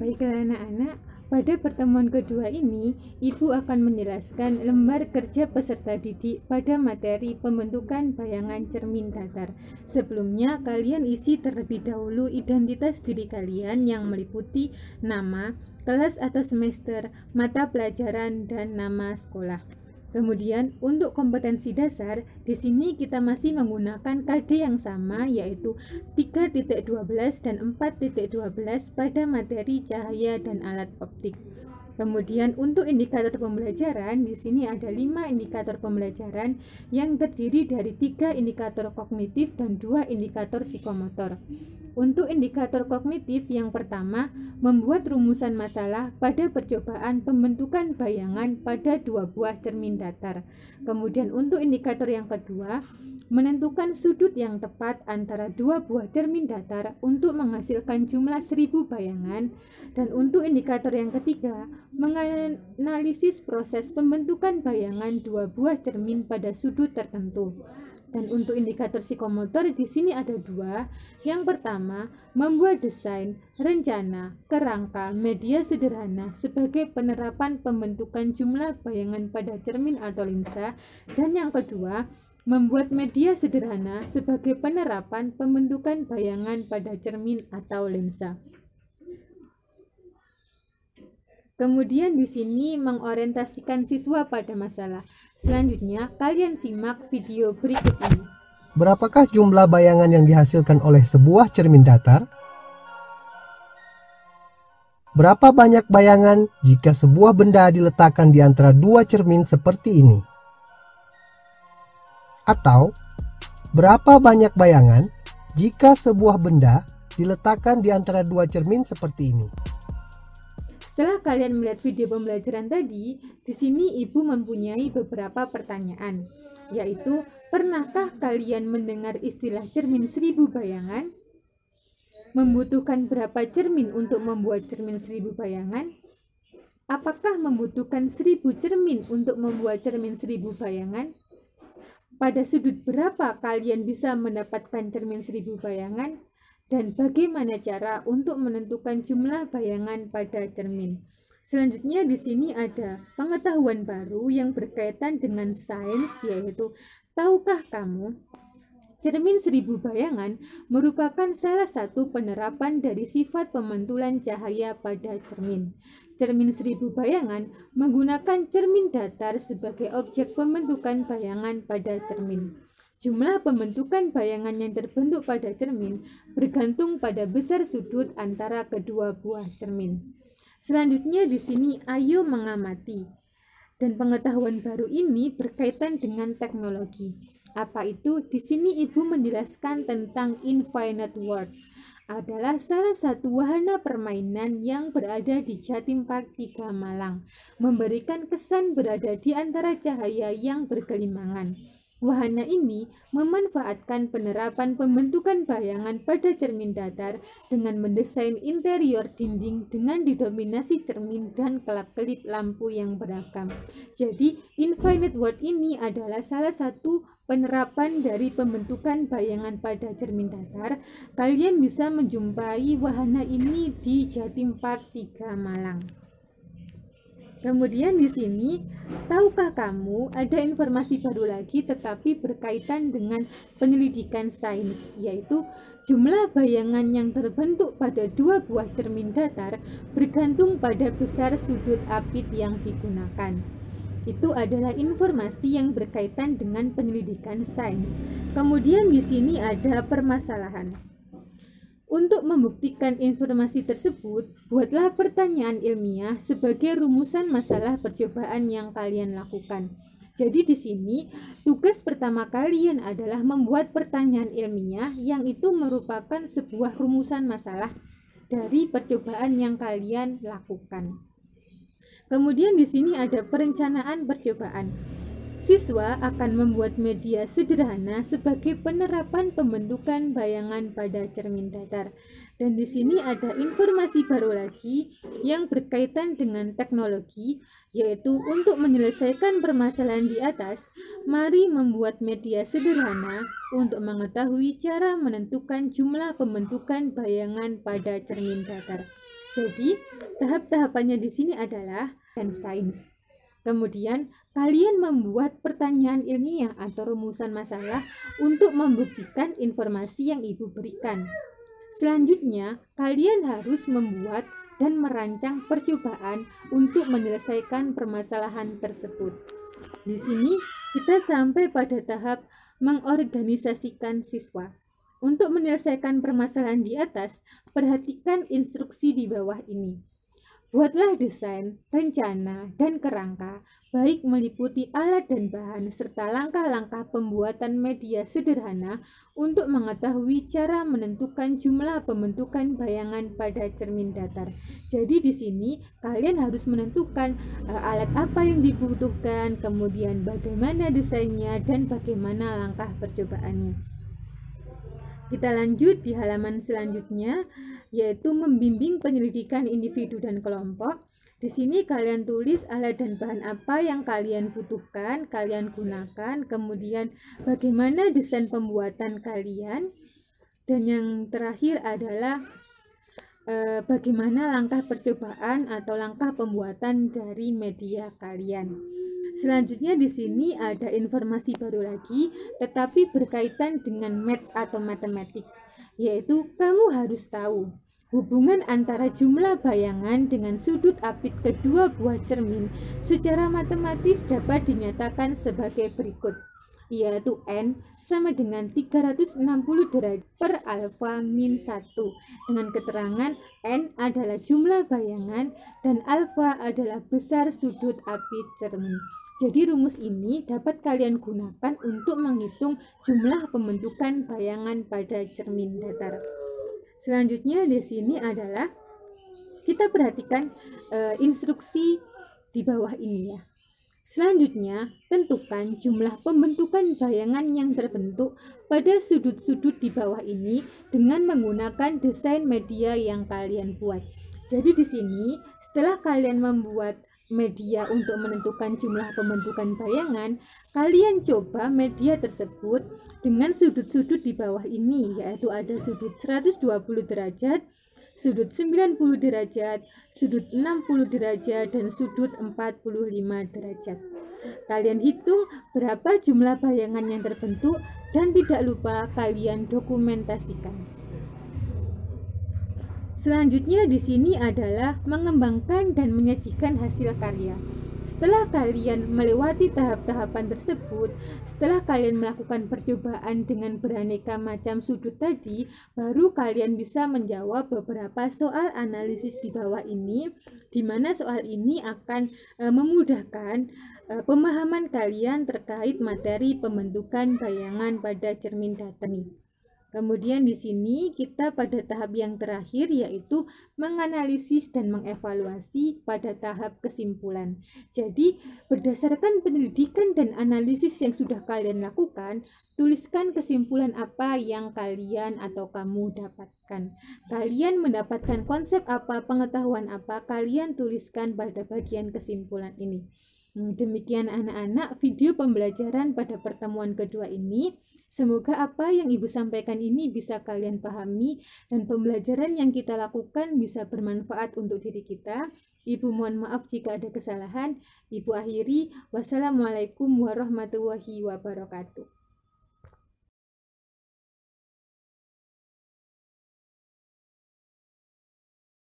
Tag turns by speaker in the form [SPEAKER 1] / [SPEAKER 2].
[SPEAKER 1] Baiklah anak-anak, pada pertemuan kedua ini, Ibu akan menjelaskan lembar kerja peserta didik pada materi pembentukan bayangan cermin datar. Sebelumnya, kalian isi terlebih dahulu identitas diri kalian yang meliputi nama, kelas atau semester, mata pelajaran, dan nama sekolah. Kemudian untuk kompetensi dasar, di sini kita masih menggunakan KD yang sama, yaitu 3.12 dan 4.12 pada materi cahaya dan alat optik. Kemudian untuk indikator pembelajaran, di sini ada 5 indikator pembelajaran yang terdiri dari 3 indikator kognitif dan 2 indikator psikomotor. Untuk indikator kognitif yang pertama, membuat rumusan masalah pada percobaan pembentukan bayangan pada 2 buah cermin datar. Kemudian untuk indikator yang kedua, menentukan sudut yang tepat antara 2 buah cermin datar untuk menghasilkan jumlah 1000 bayangan. Dan untuk indikator yang ketiga, menganalisis proses pembentukan bayangan 2 buah cermin pada sudut tertentu. Dan untuk indikator psikomotor di sini ada 2. Yang pertama, membuat desain, rencana, kerangka, media sederhana sebagai penerapan pembentukan jumlah bayangan pada cermin atau lensa. Dan yang kedua, membuat media sederhana sebagai penerapan pembentukan bayangan pada cermin atau lensa. Kemudian di sini mengorientasikan siswa pada masalah. Selanjutnya, kalian simak video berikut ini.
[SPEAKER 2] Berapakah jumlah bayangan yang dihasilkan oleh sebuah cermin datar? Berapa banyak bayangan jika sebuah benda diletakkan di antara 2 cermin seperti ini? Atau, berapa banyak bayangan jika sebuah benda diletakkan di antara 2 cermin seperti ini?
[SPEAKER 1] Setelah kalian melihat video pembelajaran tadi, di sini Ibu mempunyai beberapa pertanyaan, yaitu pernahkah kalian mendengar istilah cermin 1000 bayangan? Membutuhkan berapa cermin untuk membuat cermin 1000 bayangan? Apakah membutuhkan 1000 cermin untuk membuat cermin 1000 bayangan? Pada sudut berapa kalian bisa mendapatkan cermin 1000 bayangan? Dan bagaimana cara untuk menentukan jumlah bayangan pada cermin? Selanjutnya di sini ada pengetahuan baru yang berkaitan dengan sains, yaitu tahukah kamu cermin 1000 bayangan merupakan salah satu penerapan dari sifat pemantulan cahaya pada cermin. Cermin 1000 bayangan menggunakan cermin datar sebagai objek pembentukan bayangan pada cermin. Jumlah pembentukan bayangan yang terbentuk pada cermin bergantung pada besar sudut antara kedua buah cermin. Selanjutnya di sini ayo mengamati. Dan pengetahuan baru ini berkaitan dengan teknologi. Apa itu? Di sini Ibu menjelaskan tentang Infinite World. Adalah salah satu wahana permainan yang berada di Jatim Park 3 Malang, memberikan kesan berada di antara cahaya yang bergelimangan. Wahana ini memanfaatkan penerapan pembentukan bayangan pada cermin datar dengan mendesain interior dinding dengan didominasi cermin dan kelap-kelip lampu yang beragam. Jadi, Infinite World ini adalah salah satu penerapan dari pembentukan bayangan pada cermin datar. Kalian bisa menjumpai wahana ini di Jatim Park 3 Malang. Kemudian di sini, tahukah kamu ada informasi baru lagi tetapi berkaitan dengan penyelidikan sains, yaitu jumlah bayangan yang terbentuk pada 2 buah cermin datar bergantung pada besar sudut apit yang digunakan. Itu adalah informasi yang berkaitan dengan penyelidikan sains. Kemudian di sini ada permasalahan. Untuk membuktikan informasi tersebut, buatlah pertanyaan ilmiah sebagai rumusan masalah percobaan yang kalian lakukan. Jadi di sini, tugas pertama kalian adalah membuat pertanyaan ilmiah yang itu merupakan sebuah rumusan masalah dari percobaan yang kalian lakukan. Kemudian di sini ada perencanaan percobaan. Siswa akan membuat media sederhana sebagai penerapan pembentukan bayangan pada cermin datar. Dan di sini ada informasi baru lagi yang berkaitan dengan teknologi, yaitu untuk menyelesaikan permasalahan di atas, mari membuat media sederhana untuk mengetahui cara menentukan jumlah pembentukan bayangan pada cermin datar. Jadi, tahap-tahapannya di sini adalah sains. Kemudian, kalian membuat pertanyaan ilmiah atau rumusan masalah untuk membuktikan informasi yang Ibu berikan. Selanjutnya, kalian harus membuat dan merancang percobaan untuk menyelesaikan permasalahan tersebut. Di sini, kita sampai pada tahap mengorganisasikan siswa. Untuk menyelesaikan permasalahan di atas, perhatikan instruksi di bawah ini. Buatlah desain, rencana, dan kerangka, baik meliputi alat dan bahan, serta langkah-langkah pembuatan media sederhana untuk mengetahui cara menentukan jumlah pembentukan bayangan pada cermin datar. Jadi di sini kalian harus menentukan alat apa yang dibutuhkan, kemudian bagaimana desainnya, dan bagaimana langkah percobaannya. Kita lanjut di halaman selanjutnya, yaitu membimbing penyelidikan individu dan kelompok. Di sini kalian tulis alat dan bahan apa yang kalian butuhkan, kalian gunakan, kemudian bagaimana desain pembuatan kalian, dan yang terakhir adalah bagaimana langkah percobaan atau langkah pembuatan dari media kalian. Selanjutnya di sini ada informasi baru lagi, tetapi berkaitan dengan math atau matematik, yaitu kamu harus tahu hubungan antara jumlah bayangan dengan sudut apit kedua buah cermin secara matematis dapat dinyatakan sebagai berikut, yaitu N sama dengan 360 derajat per alfa min 1, dengan keterangan N adalah jumlah bayangan dan alfa adalah besar sudut apit cermin. Jadi rumus ini dapat kalian gunakan untuk menghitung jumlah pembentukan bayangan pada cermin datar. Selanjutnya di sini adalah kita perhatikan instruksi di bawah ini ya. Selanjutnya, tentukan jumlah pembentukan bayangan yang terbentuk pada sudut-sudut di bawah ini dengan menggunakan desain media yang kalian buat. Jadi di sini setelah kalian membuat media untuk menentukan jumlah pembentukan bayangan, kalian coba media tersebut dengan sudut-sudut di bawah ini, yaitu ada sudut 120 derajat, sudut 90 derajat, sudut 60 derajat, dan sudut 45 derajat. Kalian hitung berapa jumlah bayangan yang terbentuk dan tidak lupa kalian dokumentasikan. Selanjutnya di sini adalah mengembangkan dan menyajikan hasil karya. Setelah kalian melewati tahap-tahapan tersebut, setelah kalian melakukan percobaan dengan beraneka macam sudut tadi, baru kalian bisa menjawab beberapa soal analisis di bawah ini, di mana soal ini akan memudahkan pemahaman kalian terkait materi pembentukan bayangan pada cermin datar. Kemudian di sini kita pada tahap yang terakhir, yaitu menganalisis dan mengevaluasi pada tahap kesimpulan. Jadi berdasarkan penyelidikan dan analisis yang sudah kalian lakukan, tuliskan kesimpulan apa yang kalian atau kamu dapatkan. Kalian mendapatkan konsep apa, pengetahuan apa, kalian tuliskan pada bagian kesimpulan ini. Demikian anak-anak video pembelajaran pada pertemuan kedua ini. Semoga apa yang Ibu sampaikan ini bisa kalian pahami dan pembelajaran yang kita lakukan bisa bermanfaat untuk diri kita. Ibu mohon maaf jika ada kesalahan. Ibu akhiri, wassalamualaikum warahmatullahi wabarakatuh.